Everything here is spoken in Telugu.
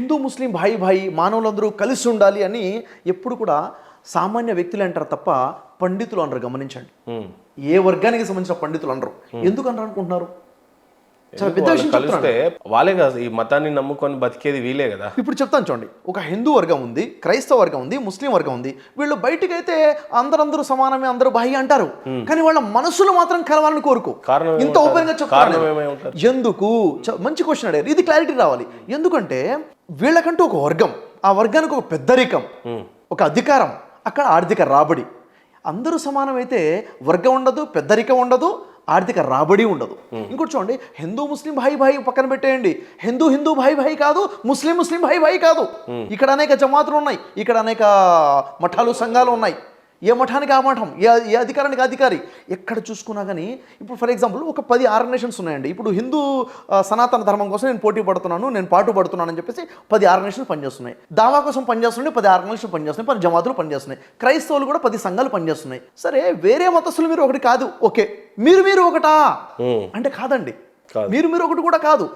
హిందూ ముస్లిం భాయి భాయి మానవులందరూ కలిసి ఉండాలి అని ఎప్పుడు కూడా సామాన్య వ్యక్తులు అంటారు తప్ప పండితులు అనరు. గమనించండి, ఏ వర్గానికి సంబంధించిన పండితులు అనరు. ఎందుకు అనరు అనుకుంటున్నారు? చాలా పెద్ద విషయం కలిస్తే వాళ్ళే కదా ఈ మతాన్ని నమ్ముకొని బతికేది వీలే కదా. ఇప్పుడు చెప్తాను చూడండి, ఒక హిందూ వర్గం ఉంది, క్రైస్తవ వర్గం ఉంది, ముస్లిం వర్గం ఉంది. వీళ్ళు బయటకైతే అందరూ సమానమే, అందరూ భాయి అంటారు, కానీ వాళ్ళ మనసులో మాత్రం కలవాలని కోరుకో. ఇంత ఓపెన్ గా చెప్తాను ఎందుకు? మంచి క్వశ్చన్ అడిగారు, ఇది క్లారిటీ రావాలి. ఎందుకంటే వీళ్ళకంటూ ఒక వర్గం, ఆ వర్గానికి ఒక పెద్దరికం, ఒక అధికారం, అక్కడ ఆర్థిక రాబడి. అందరూ సమానమైతే వర్గం ఉండదు, పెద్దరికం ఉండదు, ఆర్థిక రాబడి ఉండదు. ఇంకోటి చూడండి, హిందూ ముస్లిం భాయి భాయి పక్కన పెట్టేయండి, హిందూ భాయి భాయి కాదు, ముస్లిం భాయి భాయి కాదు. ఇక్కడ అనేక జమాతులు ఉన్నాయి, ఇక్కడ అనేక మఠాలు సంఘాలు ఉన్నాయి. ఏ మఠానికి ఆ మఠం, ఏ అధికారానికి అధికారి. ఎక్కడ చూసుకున్నా కానీ ఇప్పుడు ఫర్ ఎగ్జాంపుల్ ఒక 10 ఆర్గనైజేషన్స్ ఉన్నాయండి. ఇప్పుడు హిందూ సనాతన ధర్మం కోసం నేను పోటీ పడుతున్నాను, నేను పాటు పడుతున్నాను అని చెప్పేసి 10 ఆర్గనైజేషన్స్ పనిచేస్తున్నాయి. దావా కోసం పనిచేస్తున్నాయి 10 ఆర్గనైజేషన్ పనిచేస్తున్నాయి, 10 జమాతులు పనిచేస్తున్నాయి. క్రైస్తవులు కూడా 10 సంఘాలు పనిచేస్తున్నాయి. సరే, వేరే మతస్థులు మీరు ఒకటి కాదు, ఓకే. మీరు ఒకటా అంటే కాదండి, మీరు ఒకటి కూడా కాదు.